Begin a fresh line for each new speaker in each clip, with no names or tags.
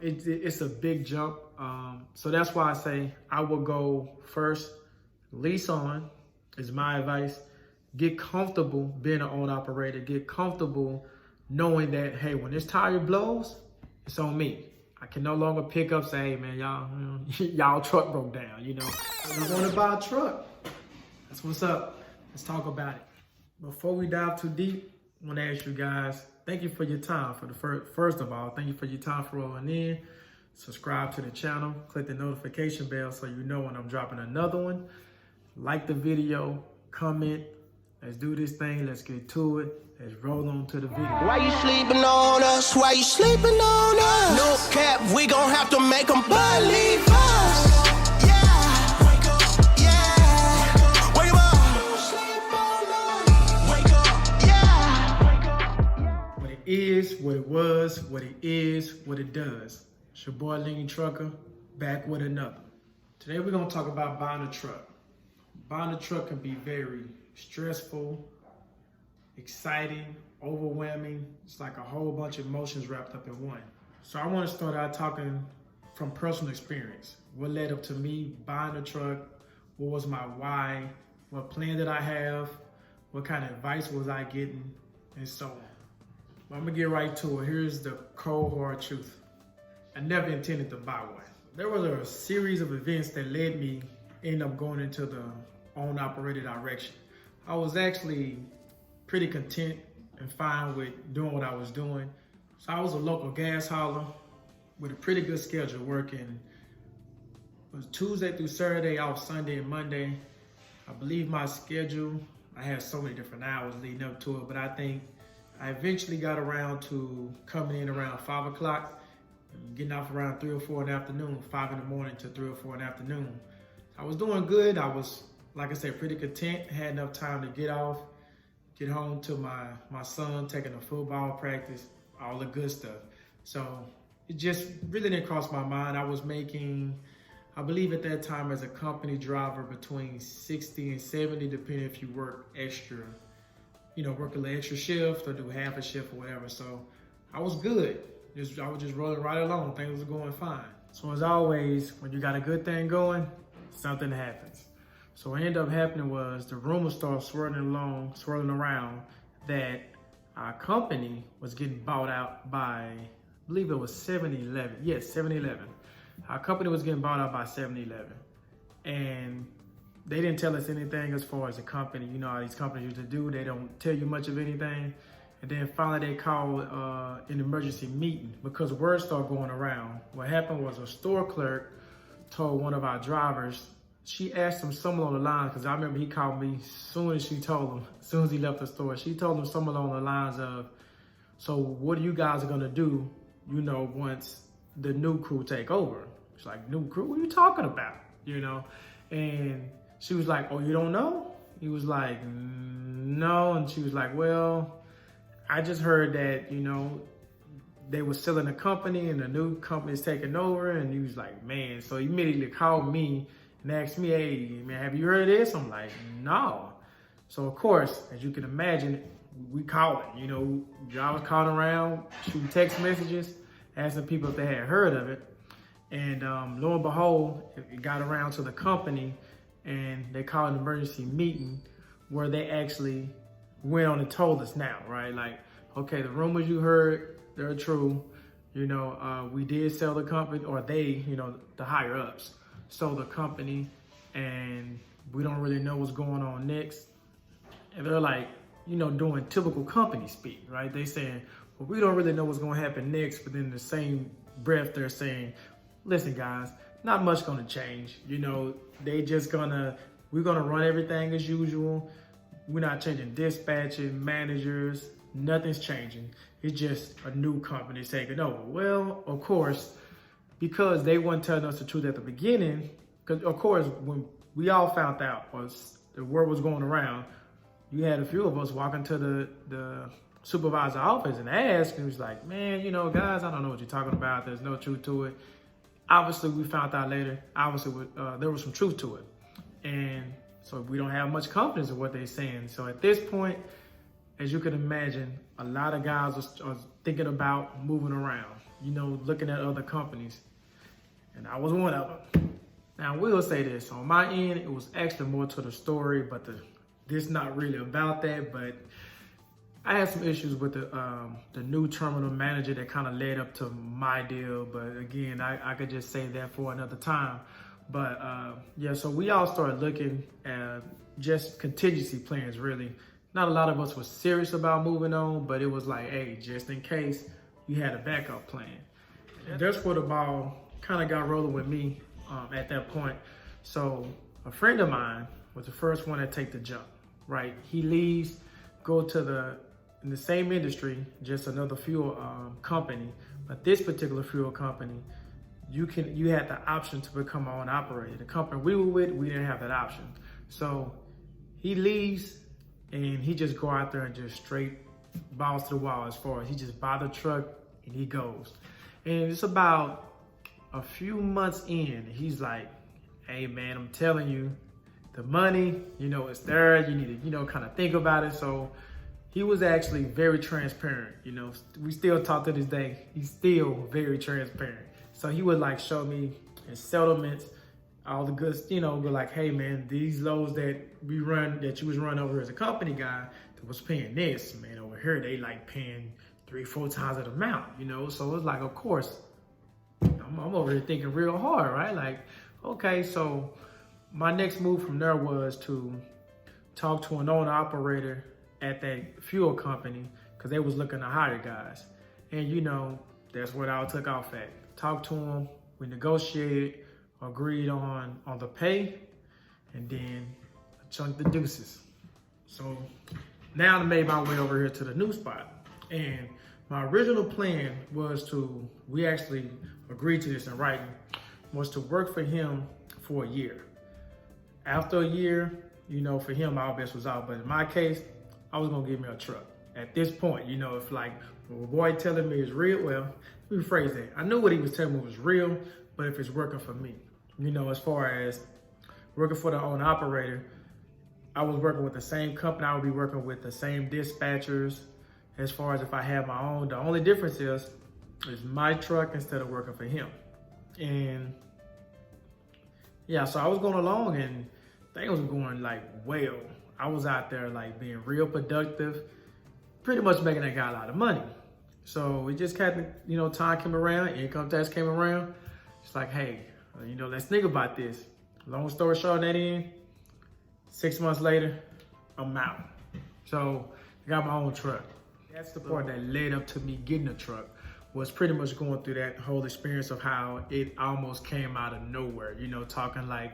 It's a big jump. So that's why I say I will go first. Lease on is my advice. Get comfortable being an owner operator. Get comfortable knowing that, hey, when this tire blows, it's on me. I can no longer pick up, say, hey, man, y'all truck broke down, you know. I want to buy a truck. That's what's up. Let's talk about it. Before we dive too deep, I want to ask you guys, thank you for your time. First of all, thank you for your time for rolling in. Subscribe to the channel, click the notification bell so you know when I'm dropping another one. Like the video, comment. Let's do this thing. Let's get to it. Let's roll on to the video.
Why you sleeping on us? Why you sleeping on us? No cap, we gon' have to make them believe us. Yeah. Wake up. Yeah. Wake up. Sleep on us. Wake up. Yeah.
What it is, what it was, what it is, what it does. It's your boy Lean Trucker, back with another. Today we're gonna talk about buying a truck. Buying a truck can be very stressful, exciting, overwhelming. It's like a whole bunch of emotions wrapped up in one. So I want to start out talking from personal experience. What led up to me buying a truck? What was my why? What plan did I have? What kind of advice was I getting? And so on. But I'm gonna get right to it. Here's the cold hard truth. I never intended to buy one. There was a series of events that led me end up going into the own operated direction. I was actually pretty content and fine with doing what I was doing. So I was a local gas hauler with a pretty good schedule, working it was Tuesday through Saturday, off Sunday and Monday. I believe my schedule, I had so many different hours leading up to it, but I think I eventually got around to coming in around 5 o'clock, getting off around 3 or 4 in the afternoon, 5 in the morning to 3 or 4 in the afternoon. I was doing good. I was, like I said, pretty content, had enough time to get off, get home to my son, taking a football practice, all the good stuff. So it just really didn't cross my mind. I was making, I believe at that time as a company driver, between 60 and 70, depending if you work extra, work a little extra shift or do half a shift or whatever. So I was good. I was just rolling right along. Things were going fine. So as always, when you got a good thing going, something happens. So what ended up happening was the rumors started swirling around that our company was getting bought out by, I believe it was 7-Eleven. Yes, 7-Eleven. Our company was getting bought out by 7-Eleven. And they didn't tell us anything as far as the company. You know how these companies usually do. They don't tell you much of anything. And then finally they called an emergency meeting because word started going around. What happened was a store clerk told one of our drivers, she asked him somewhere along the lines, because I remember he called me as soon as she told him, as soon as he left the store, she told him somewhere along the lines of, so what are you guys going to do, once the new crew take over? She's like, new crew? What are you talking about? And she was like, oh, you don't know? He was like, no. And she was like, well, I just heard that, they were selling a company and the new company is taking over. And he was like, man. So he immediately called me and asked me, hey, man, have you heard of this? I'm like, no. So of course, as you can imagine, we called it. I was calling around, shooting text messages, asking people if they had heard of it. And lo and behold, it got around to the company and they called an emergency meeting where they actually went on and told us now, right? Like, okay, the rumors you heard, they're true. We did sell the company, or they, the higher ups, sold the company, and we don't really know what's going on next. And they're like, doing typical company speak, right? They saying, well, we don't really know what's going to happen next, but then in the same breath, they're saying, listen, guys, not much going to change. We're going to run everything as usual. We're not changing dispatching, managers, nothing's changing. It's just a new company taking over. Well, of course, because they weren't telling us the truth at the beginning, because of course, when we all found out, was the word was going around, you had a few of us walking to the supervisor's office and asked, and he was like, man, guys, I don't know what you're talking about. There's no truth to it. Obviously, we found out later, there was some truth to it. And so we don't have much confidence in what they're saying. So at this point, as you can imagine, a lot of guys are thinking about moving around. looking at other companies. And I was one of them. Now, I will say this. On my end, it was actually more to the story, but this not really about that. But I had some issues with the new terminal manager that kind of led up to my deal. But again, I could just say that for another time. But yeah, so we all started looking at just contingency plans, really. Not a lot of us were serious about moving on, but it was like, hey, just in case, you had a backup plan. And that's where the ball kind of got rolling with me at that point. So a friend of mine was the first one to take the jump, right? He leaves, go to in the same industry, just another fuel company. But this particular fuel company, you had the option to become our own operator. The company we were with, we didn't have that option. So he leaves and he just go out there and just straight balls to the wall as far as he just buy the truck and he goes. And it's about a few months in, he's like, hey man, I'm telling you, the money, it's there. You need to, kind of think about it. So he was actually very transparent. We still talk to this day. He's still very transparent. So he would like show me his settlements, all the goods, be like, hey man, these loads that you was running over as a company guy that was paying this, man, over here, they like paying 3-4 times that amount, So it's like, of course, I'm over here thinking real hard, right? Like, okay, so my next move from there was to talk to an owner operator at that fuel company because they was looking to hire guys. And that's what I took off at. Talked to him, we negotiated, agreed on the pay, and then chunked the deuces. So now I made my way over here to the new spot. And my original plan was we actually agreed to this in writing, was to work for him for a year. After a year, for him, all best was out. But in my case, I was gonna give me a truck. At this point, if like, well, boy telling me it's real, well, let me rephrase that. I knew what he was telling me was real, but if it's working for me, as far as working for the owner operator, I was working with the same company. I would be working with the same dispatchers. As far as if I had my own, the only difference is my truck instead of working for him. And yeah, so I was going along and things was going like well. I was out there like being real productive, pretty much making that guy a lot of money. So we just kind of, time came around, income tax came around. It's like, hey, let's think about this. Long story short, that end, 6 months later, I'm out. So I got my own truck. That's the part that led up to me getting a truck, was pretty much going through that whole experience of how it almost came out of nowhere. Talking like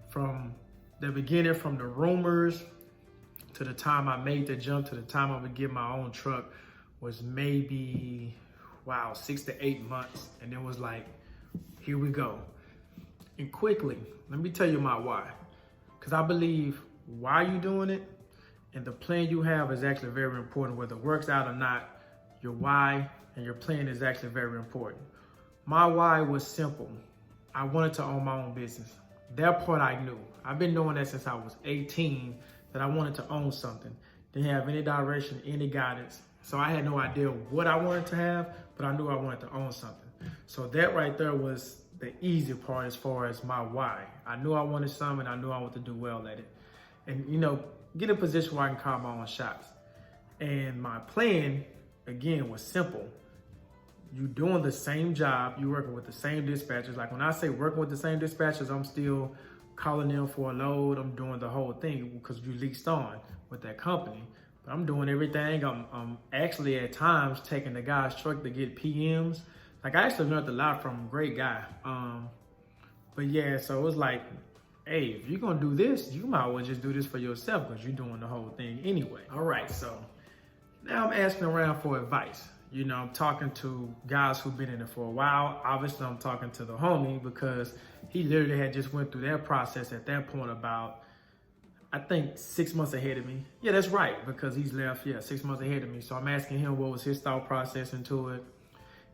from the beginning, from the rumors to the time I made the jump to the time I would get my own truck was maybe, 6 to 8 months. And it was like, here we go. And quickly, let me tell you my why. Because I believe why you doing it and the plan you have is actually very important. Whether it works out or not, your why and your plan is actually very important. My why was simple. I wanted to own my own business. That part I knew. I've been knowing that since I was 18, that I wanted to own something. Didn't have any direction, any guidance. So I had no idea what I wanted to have, but I knew I wanted to own something. So that right there was the easy part as far as my why. I knew I wanted something. I knew I wanted to do well at it. And, get in a position where I can call my own shots. And my plan, again, was simple. You doing the same job, you working with the same dispatchers. Like when I say working with the same dispatchers, I'm still calling them for a load. I'm doing the whole thing because you leased on with that company. But I'm doing everything. I'm actually at times taking the guy's truck to get PMs. Like I actually learned a lot from a great guy. But yeah, so it was like, hey, if you're gonna do this, you might as well just do this for yourself because you're doing the whole thing anyway. All right, so now I'm asking around for advice. I'm talking to guys who've been in it for a while. Obviously, I'm talking to the homie because he literally had just went through that process at that point about, I think, 6 months ahead of me. Yeah, that's right, because he's left, 6 months ahead of me. So I'm asking him what was his thought process into it,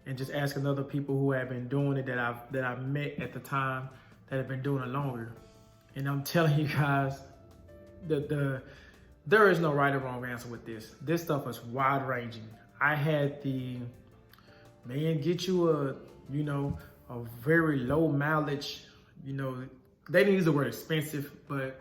and just asking other people who have been doing it that I've met at the time that have been doing it longer. And I'm telling you guys, there is no right or wrong answer with this. This stuff is wide ranging. I had the man, get you a, a very low mileage, they didn't use the word expensive, but,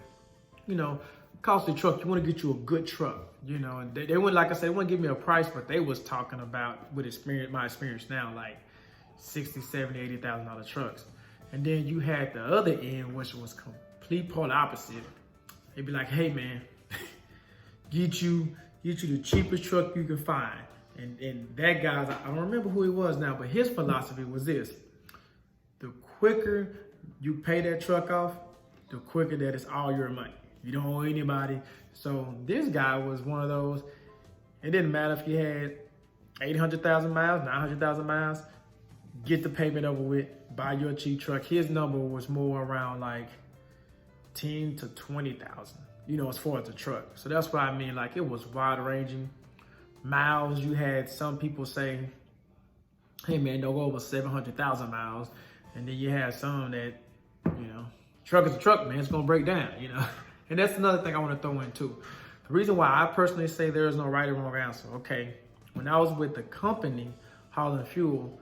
costly truck. You want to get you a good truck, and they wouldn't, like I said, they wouldn't give me a price, but they was talking about with my experience now, like 60, 70, $80,000 trucks. And then you had the other end, which was complete polar opposite. They'd be like, hey man, get you the cheapest truck you can find. And that guy, I don't remember who he was now, but his philosophy was this: the quicker you pay that truck off, the quicker that it's all your money. You don't owe anybody. So this guy was one of those. It didn't matter if you had 800,000 miles, 900,000 miles, get the payment over with, buy your cheap truck. His number was more around like 10 to 20,000, as far as the truck. So that's what I mean. Like, it was wide ranging. Miles, you had some people say, hey man, don't go over 700,000 miles. And then you had some that, truck is a truck, man, it's gonna break down, And that's another thing I wanna throw in too. The reason why I personally say there is no right or wrong answer, okay? When I was with the company hauling fuel,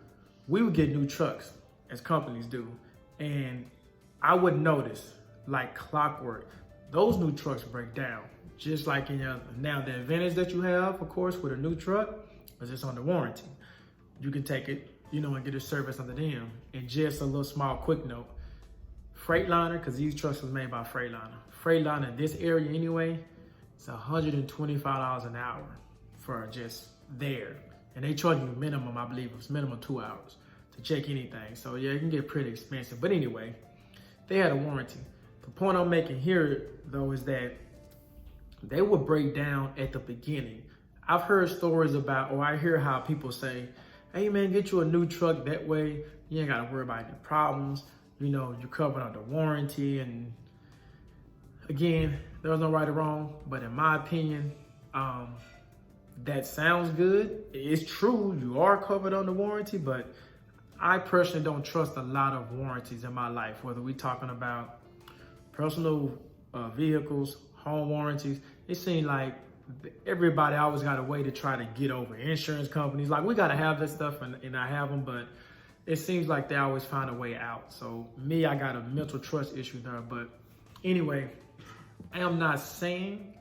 we would get new trucks, as companies do. And I would notice, like clockwork, those new trucks break down, just like any other. Now, the advantage that you have, of course, with a new truck is it's under warranty. You can take it, and get a service under them. And just a little small quick note, Freightliner, because these trucks was made by Freightliner. Freightliner in this area anyway, it's $125 an hour for just there. And they charge you minimum, I believe it was minimum 2 hours to check anything. So yeah, it can get pretty expensive. But anyway, they had a warranty. The point I'm making here though is that they would break down at the beginning. I've heard stories about, or I hear how people say, hey man, get you a new truck. That way you ain't gotta worry about any problems. You're covered under warranty. And again, there's no right or wrong, but in my opinion, that sounds good. It's true, you are covered under warranty, but I personally don't trust a lot of warranties in my life, whether we're talking about personal vehicles, home warranties. It seems like everybody always got a way to try to get over insurance companies. Like, we got to have that stuff, and I have them, but it seems like they always find a way out. So me, I got a mental trust issue there. But anyway, I am not saying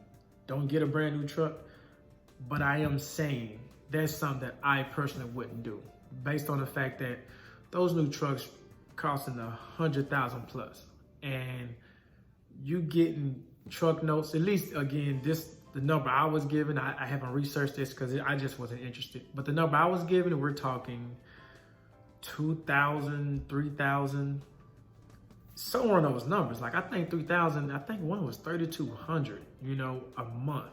don't get a brand new truck, but I am saying that's something that I personally wouldn't do, based on the fact that those new trucks costing $100,000 plus, and you getting truck notes. At least, again, the number I was given. I haven't researched this because I just wasn't interested. But the number I was given, we're talking 2,000, 3,000, somewhere in those numbers. Like, I think 3,000. I think one was 3,200. A month.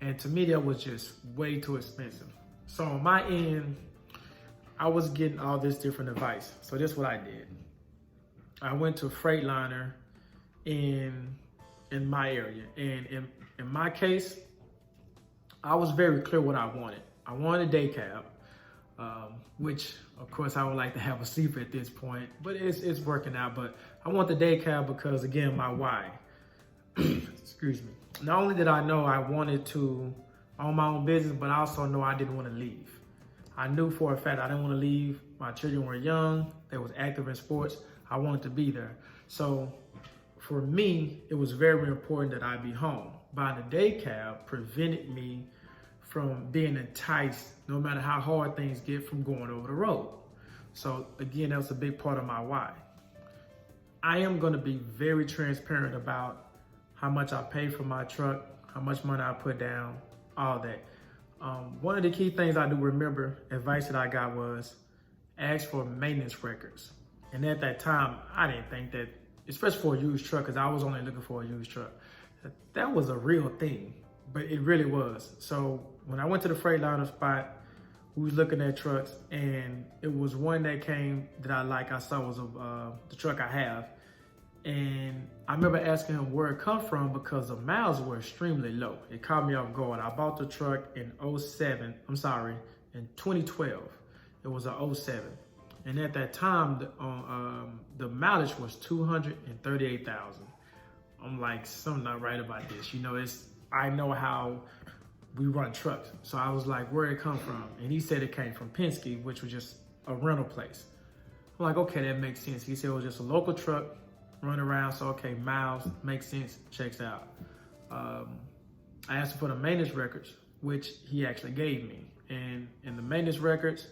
And to me, that was just way too expensive. So on my end, I was getting all this different advice. So this is what I did. I went to Freightliner in my area. And in my case, I was very clear what I wanted. I wanted a day cab, which of course I would like to have a sleeper at this point, but it's working out. But I want the day cab because, again, my why. Excuse me. Not only did I know I wanted to own my own business, but I also know I didn't want to leave. I knew for a fact I didn't want to leave. My children were young. They was active in sports. I wanted to be there. So for me, it was very important that I be home. Buying a day cab prevented me from being enticed, no matter how hard things get, from going over the road. So again, that was a big part of my why. I am going to be very transparent about how much I pay for my truck, how much money I put down, all that. One of the key things I do remember, advice that I got was, ask for maintenance records. And at that time, I didn't think that, especially for a used truck, because I was only looking for a used truck, that was a real thing, but it really was. So when I went to the Freightliner spot, we was looking at trucks, and it was one that came that I saw was the truck I have. And I remember asking him where it come from because the miles were extremely low. It caught me off guard. I bought the truck in 2012. It was a 07. And at that time, the mileage was 238,000. I'm like, something not right about this. I know how we run trucks. So I was like, where it come from? And he said it came from Penske, which was just a rental place. I'm like, okay, that makes sense. He said it was just a local truck, run around. So, okay, miles, makes sense, checks out. I asked him for the maintenance records, which he actually gave me. And in the maintenance records,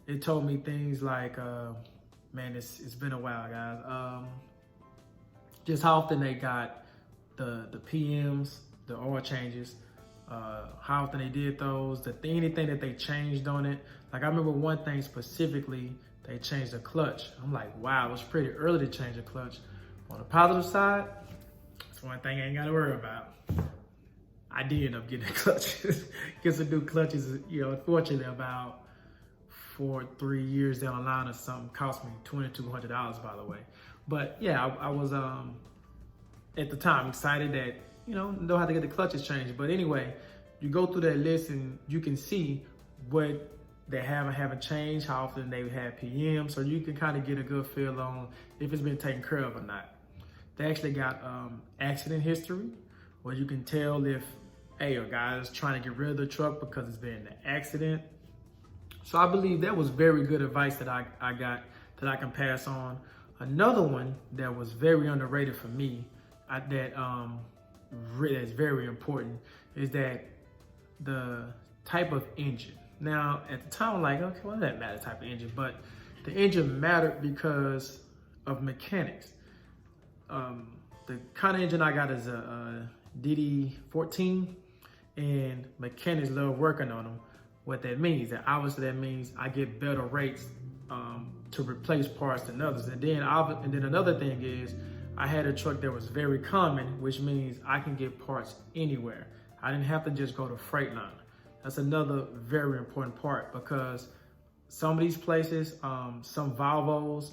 it told me things like, man, it's been a while, guys. Just how often they got the PMs, the oil changes, how often they did those, anything that they changed on it. Like I remember one thing specifically, they changed the clutch. I'm like, wow, it was pretty early to change the clutch. On the positive side, that's one thing I ain't gotta worry about. I did end up getting the clutches. Get some new clutches, unfortunately about 3 years down the line or something, cost me $2,200, by the way. But yeah, I was at the time excited that, know how to get the clutches changed. But anyway, you go through that list and you can see what they haven't changed, how often they've had PM, so you can kind of get a good feel on if it's been taken care of or not. They actually got accident history, where you can tell if, hey, a guy is trying to get rid of the truck because it's been in an accident. So I believe that was very good advice that I got that I can pass on. Another one that was very underrated for me, that's very important, is that the type of engine. Now, at the time, I'm like, okay, well, that matter type of engine, but the engine mattered because of mechanics. The kind of engine I got is a DD14, and mechanics love working on them. What that means, that obviously that means I get better rates to replace parts than others. And then another thing is, I had a truck that was very common, which means I can get parts anywhere. I didn't have to just go to Freightliner. That's another very important part, because some of these places, some Volvos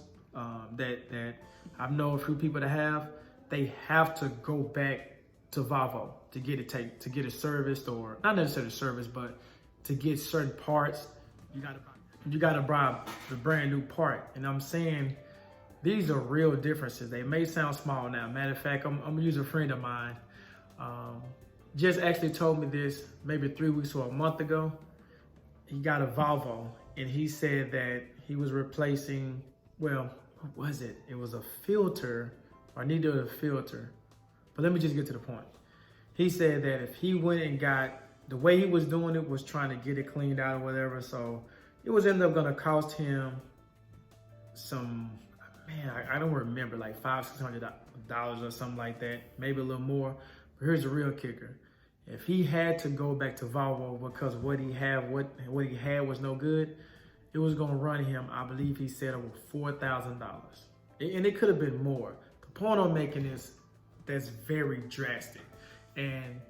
that I know a few people that have, they have to go back to Volvo to get it serviced, or not necessarily serviced, but to get certain parts, you gotta buy the brand new part. And I'm saying these are real differences. They may sound small now. Matter of fact, I'm gonna use a friend of mine. Just actually told me this maybe 3 weeks or a month ago. He got a Volvo, and he said that he was replacing, well, what was it? It was a filter, or needed a filter. But let me just get to the point. He said that if he went and the way he was doing it was trying to get it cleaned out or whatever, so it was ended up gonna cost him some, man, I don't remember, like $500-$600 or something like that, maybe a little more. But here's the real kicker. If he had to go back to Volvo because what he had was no good, it was gonna run him, I believe he said, over $4,000. And it could have been more. The point I'm making is that's very drastic. And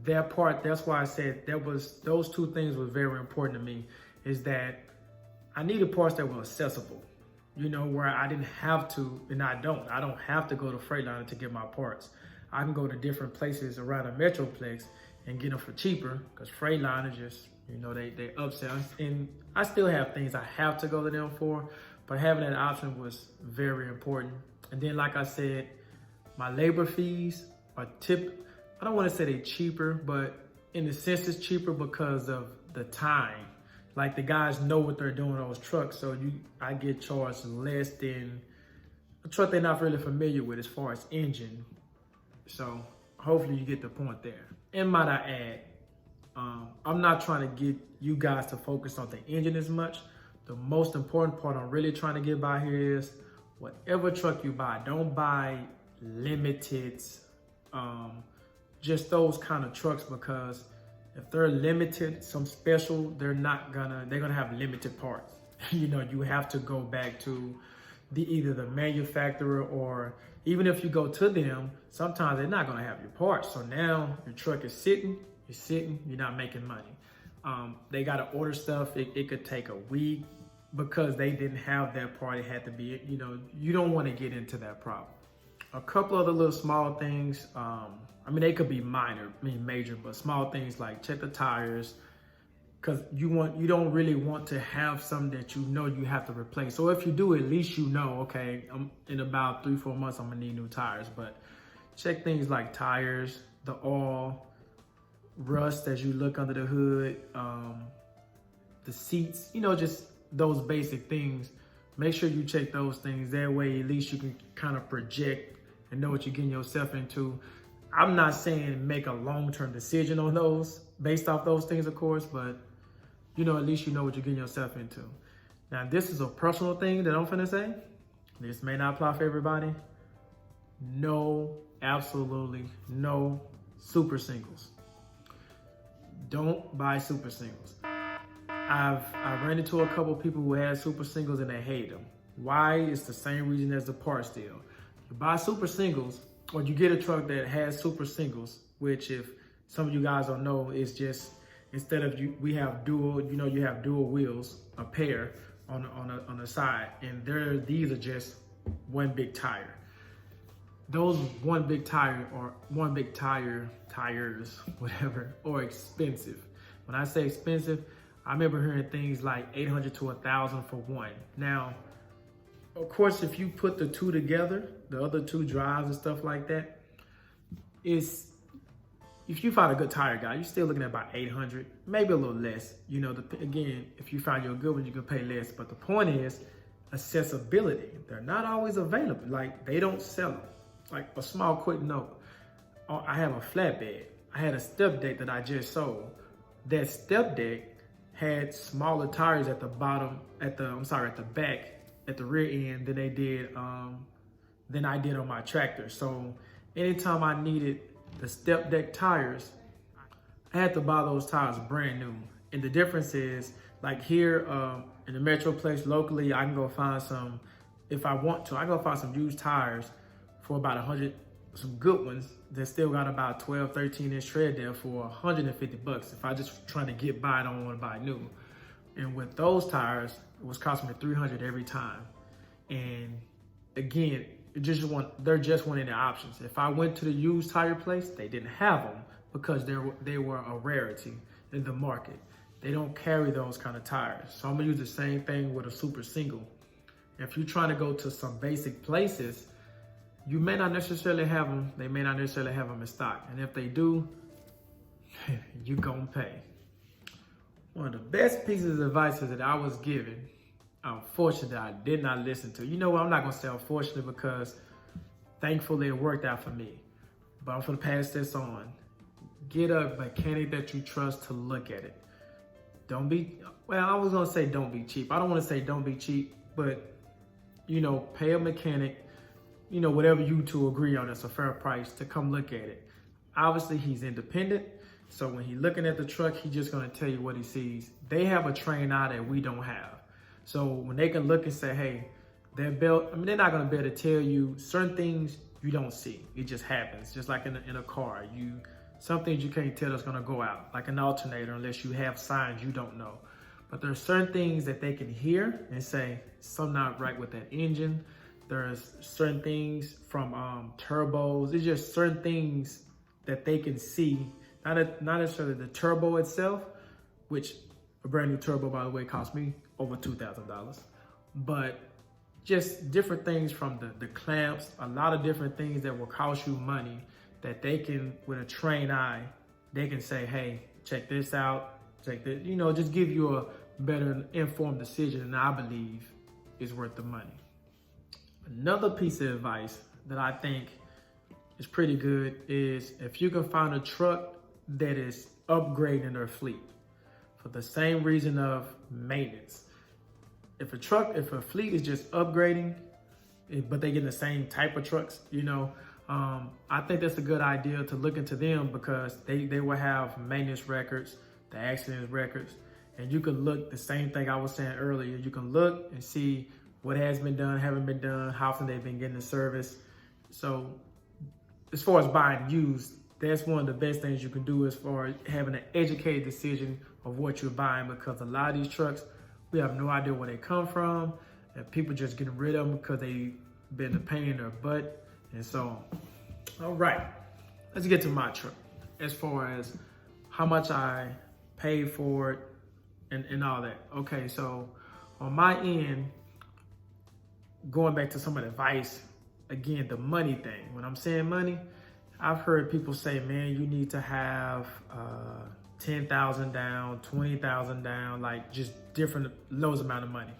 that part, that's why I said those two things were very important to me, is that I needed parts that were accessible, where I didn't have to, and I don't have to go to Freightliner to get my parts. I can go to different places around the Metroplex and get them for cheaper, because Freightliner just, they upsell. And I still have things I have to go to them for, but having that option was very important. And then, like I said, my labor fees are I don't want to say they're cheaper, but in a sense it's cheaper because of the time. Like, the guys know what they're doing on those trucks, so I get charged less than a truck they're not really familiar with as far as engine. So hopefully you get the point there. And might I add, I'm not trying to get you guys to focus on the engine as much. The most important part I'm really trying to get by here is, whatever truck you buy, don't buy limited, just those kind of trucks, because if they're limited, some special, they're gonna have limited parts. You have to go back to either the manufacturer, or even if you go to them, sometimes they're not gonna have your parts. So now your truck is sitting, you're not making money. They gotta order stuff, it could take a week because they didn't have that part. It had to be, you don't wanna get into that problem. A couple other little small things, they could be major, but small things like check the tires, because you don't really want to have something that you have to replace. So if you do, at least okay, in about 3-4 months, I'm gonna need new tires. But check things like tires, the oil, rust as you look under the hood, the seats, just those basic things. Make sure you check those things. That way, at least you can kind of project and know what you're getting yourself into. I'm not saying make a long-term decision on those based off those things, of course, but at least you know what you're getting yourself into. Now, this is a personal thing that I'm finna say. This may not apply for everybody. No, absolutely no super singles. Don't buy super singles. I ran into a couple people who had super singles and they hate them. Why? It's the same reason as the parts deal. You buy super singles, or you get a truck that has super singles, which, if some of you guys don't know, is just, instead of we have dual, you have dual wheels, a pair on the side, and these are just one big tire. Those one big tires, whatever, are expensive. When I say expensive, I remember hearing things like $800 to $1,000 for one. Now, of course, if you put the two together, the other two drives and stuff like that, if you find a good tire guy, you're still looking at about $800, maybe a little less. Again, if you find you a good one, you can pay less. But the point is accessibility. They're not always available. Like, they don't sell them. Like, a small quick note. I have a flatbed. I had a step deck that I just sold. That step deck had smaller tires at the bottom, at the back, at the rear end than I did on my tractor. So anytime I needed the step deck tires, I had to buy those tires brand new. And the difference is, like here in the Metroplex locally, I can go find some, if I want to, I can go find some used tires for about $100, some good ones that still got about 12, 13 inch tread there for $150 if I just trying to get by, I don't want to buy new. And with those tires, it was costing me $300 every time. And again, they're just one of the options. If I went to the used tire place, they didn't have them because they were a rarity in the market. They don't carry those kind of tires. So I'm gonna use the same thing with a super single. If you're trying to go to some basic places, you may not necessarily have them. They may not necessarily have them in stock. And if they do, you gonna pay. One of the best pieces of advice that I was given, unfortunately, I did not listen to. You know what? I'm not gonna say unfortunately because thankfully it worked out for me. But I'm gonna pass this on. Get a mechanic that you trust to look at it. Don't be, well, I was gonna say don't be cheap. I don't wanna say don't be cheap, but pay a mechanic, whatever you two agree on, it's a fair price to come look at it. Obviously, he's independent. So when he's looking at the truck, he's just gonna tell you what he sees. They have a trained eye that we don't have. So when they can look and say, hey, that belt, they're not gonna be able to tell you certain things you don't see. It just happens, just like in a car. Some things you can't tell that's gonna go out, like an alternator, unless you have signs you don't know. But there's certain things that they can hear and say, something not right with that engine. There's certain things from turbos. It's just certain things that they can see. Not necessarily the turbo itself, which a brand new turbo, by the way, cost me over $2,000. But just different things from the clamps, a lot of different things that will cost you money that they can, with a trained eye, they can say, hey, check this out, check this, just give you a better informed decision, and I believe is worth the money. Another piece of advice that I think is pretty good is if you can find a truck that is upgrading their fleet for the same reason of maintenance. If a fleet is just upgrading, but they get the same type of trucks, I think that's a good idea to look into them because they will have maintenance records, the accident records, and you can look the same thing I was saying earlier. You can look and see what has been done, haven't been done, how often they've been getting the service. So as far as buying used, that's one of the best things you can do as far as having an educated decision of what you're buying, because a lot of these trucks, we have no idea where they come from, and people just getting rid of them because they've been a pain in their butt and so on. All right, let's get to my truck as far as how much I paid for it and all that. Okay, so on my end, going back to some of the advice, again, the money thing. When I'm saying money, I've heard people say, man, you need to have 10,000 down, 20,000 down, like just different loads amount of money.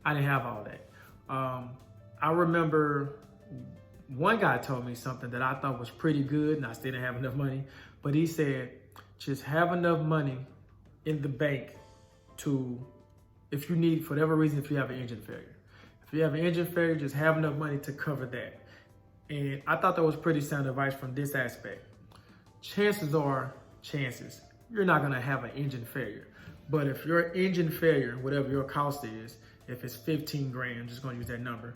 I didn't have all that. I remember one guy told me something that I thought was pretty good, and I still didn't have enough money, but he said, just have enough money in the bank to, if you need, for whatever reason, if you have an engine failure. If you have an engine failure, just have enough money to cover that. And I thought that was pretty sound advice from this aspect. Chances are, you're not gonna have an engine failure. But if your engine failure, whatever your cost is, if it's 15 grand, I'm just gonna use that number.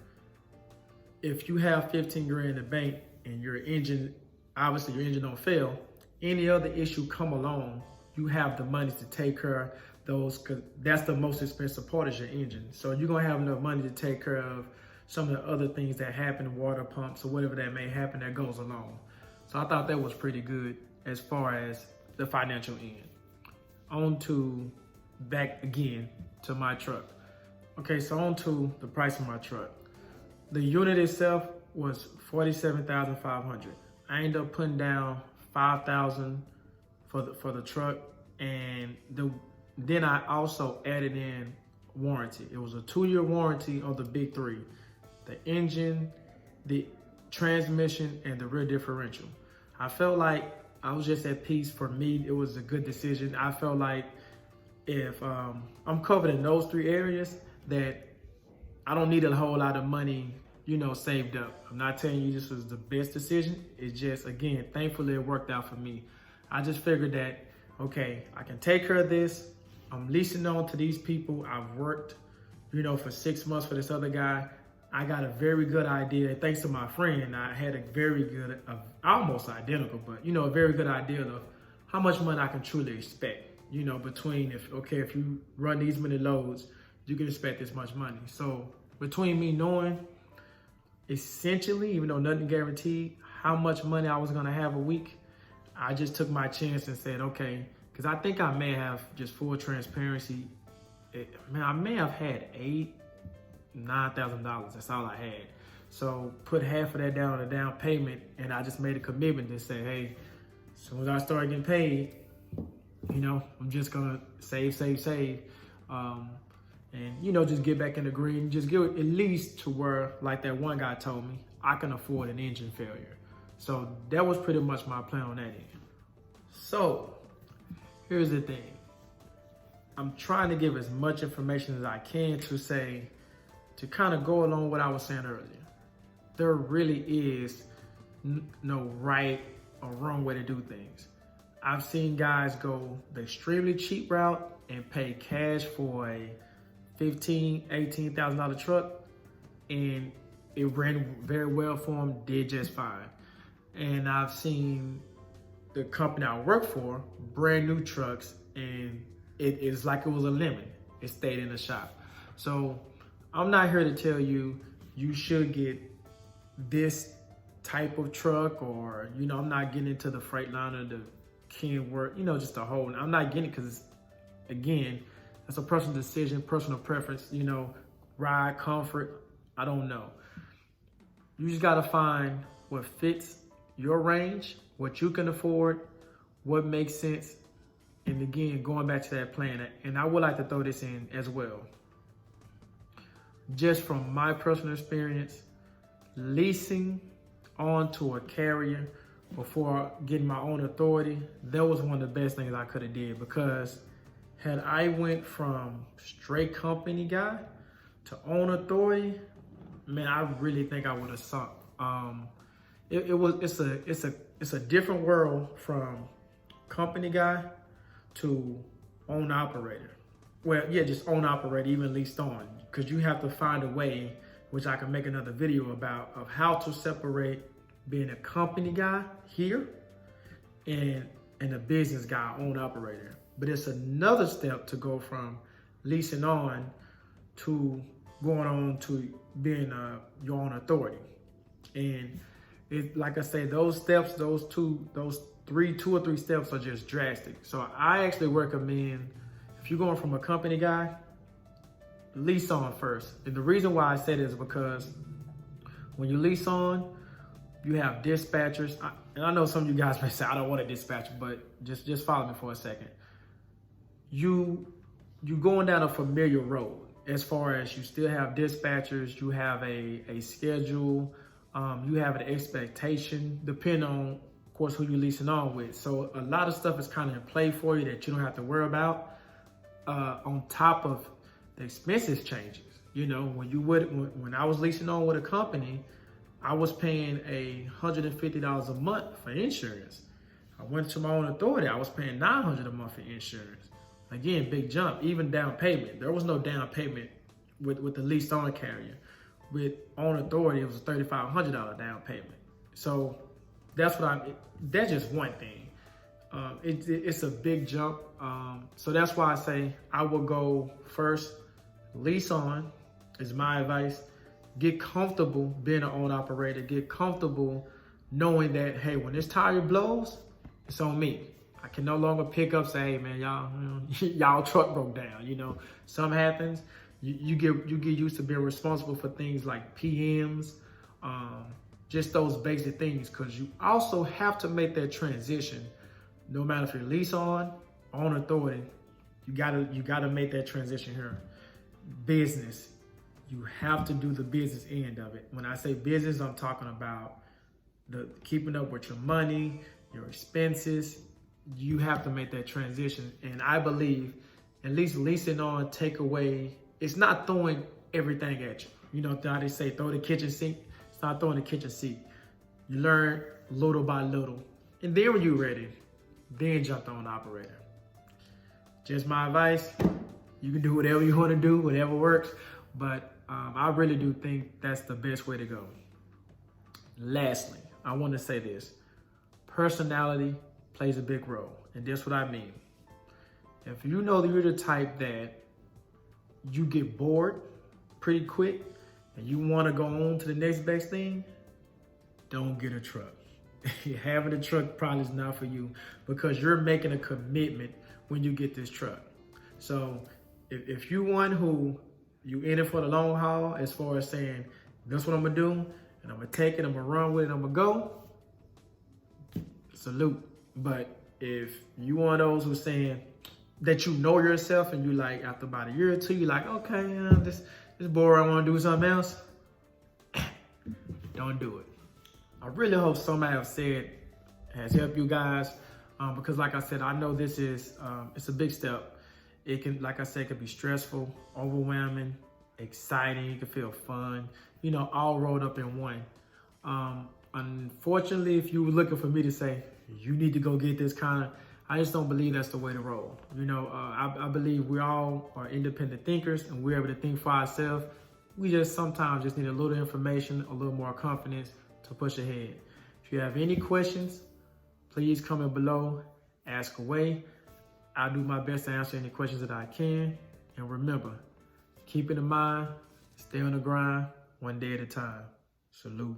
If you have 15 grand in the bank and your engine, obviously your engine don't fail, any other issue come along, you have the money to take care of those, because that's the most expensive part is your engine. So you're gonna have enough money to take care of some of the other things that happen, water pumps or whatever that may happen that goes along. So I thought that was pretty good as far as the financial end. On to back again to my truck. Okay, so on to the price of my truck. The unit itself was $47,500. I ended up putting down $5,000 for the truck, and then I also added in warranty. It was a 2-year warranty on the big three: the engine, the transmission, and the rear differential. I felt like I was just at peace. For me, it was a good decision. I felt like if I'm covered in those 3 areas, that I don't need a whole lot of money, saved up. I'm not telling you this was the best decision. It's just, again, thankfully it worked out for me. I just figured that, okay, I can take care of this. I'm leasing on to these people. I've worked, for 6 months for this other guy. I got a very good idea. Thanks to my friend, I had a very good, almost identical, but a very good idea of how much money I can truly expect. Between if you run these many loads, you can expect this much money. So between me knowing essentially, even though nothing guaranteed, how much money I was gonna have a week, I just took my chance and said, okay, because I think I may have, just full transparency, I may have had $9,000. That's all I had. So put half of that down on the down payment, and I just made a commitment to say, hey, as soon as I start getting paid, I'm just gonna save, and just get back in the green. Just get at least to where, like that one guy told me, I can afford an engine failure. So that was pretty much my plan on that end. So here's the thing. I'm trying to give as much information as I can to kind of go along with what I was saying earlier. There really is no right or wrong way to do things. I've seen guys go the extremely cheap route and pay cash for a $15,000, $18,000 truck, and it ran very well for them, did just fine. And I've seen the company I work for, brand new trucks, and it is like it was a lemon. It stayed in the shop. So I'm not here to tell you should get this type of truck, or, I'm not getting into the Freightliner, the Kenworth, just the whole, I'm not getting it because, again, it's a personal decision, personal preference, ride, comfort, I don't know. You just gotta find what fits your range, what you can afford, what makes sense. And again, going back to that plan, and I would like to throw this in as well. Just from my personal experience, leasing onto a carrier before getting my own authority, that was one of the best things I could have did, because had I went from straight company guy to own authority, man, I really think I would have sunk. It's a different world from company guy to own operator. Well, yeah, just own operator, even leased on, because you have to find a way, which I can make another video about, of how to separate being a company guy here and a business guy, own operator. But it's another step to go from leasing on to going on to being your own authority. And it, like I say, those steps, two or three steps are just drastic. So I actually recommend, if you're going from a company guy, lease on first. And the reason why I say this is because when you lease on, You have dispatchers, and I know some of you guys may say, I don't want a dispatcher, but just follow me for a second. You going down a familiar road as far as you still have dispatchers, you have a schedule, you have an expectation, depending on, of course, who you're leasing on with. So a lot of stuff is kind of in play for you that you don't have to worry about. On top of the expenses changes. You know, when I was leasing on with a company, I was paying $150 a month for insurance. I went to my own authority, I was paying $900 a month for insurance. Again, big jump, even down payment. There was no down payment with the leased on carrier. With own authority, it was a $3,500 down payment. So that's just one thing. It's a big jump. So that's why I say I will go first, lease on is my advice. Get comfortable being an owner operator. Get comfortable knowing that, hey, when this tire blows, it's on me. I can no longer pick up, say, hey man, y'all truck broke down. You know, something happens. You get used to being responsible for things like PMs, just those basic things, because you also have to make that transition. No matter if you're lease on authority, you gotta make that transition here. Business, you have to do the business end of it. When I say business, I'm talking about the keeping up with your money, your expenses. You have to make that transition. And I believe at least leasing on takeaway, it's not throwing everything at you. You know how they say throw the kitchen sink? It's not throwing the kitchen sink. You learn little by little. And then when you're ready, then jump on operator. Just my advice. You can do whatever you want to do, whatever works. But I really do think that's the best way to go. Lastly, I want to say this. Personality plays a big role. And that's what I mean. If you know that you're the type that you get bored pretty quick and you want to go on to the next best thing, don't get a truck. Having a truck probably is not for you, because you're making a commitment when you get this truck. So if you one who you in it for the long haul, as far as saying, this is what I'm gonna do, and I'm gonna take it, I'm gonna run with it, I'm gonna go, salute. But if you one of those who's saying that you know yourself and you like, after about a year or two, you're like, okay, this boring, I wanna do something else, don't do it. I really hope somebody I've said has helped you guys, because like I said, I know this is, it's a big step. It can, like I said, it can be stressful, overwhelming, exciting, it can feel fun, you know, all rolled up in one. Unfortunately, if you were looking for me to say, you need to go get this kind of, I just don't believe that's the way to roll. You know, I believe we all are independent thinkers and we're able to think for ourselves. We just sometimes just need a little information, a little more confidence to push ahead. If you have any questions, please comment below, ask away. I'll do my best to answer any questions that I can. And remember, keep it in mind, stay on the grind, one day at a time. Salute.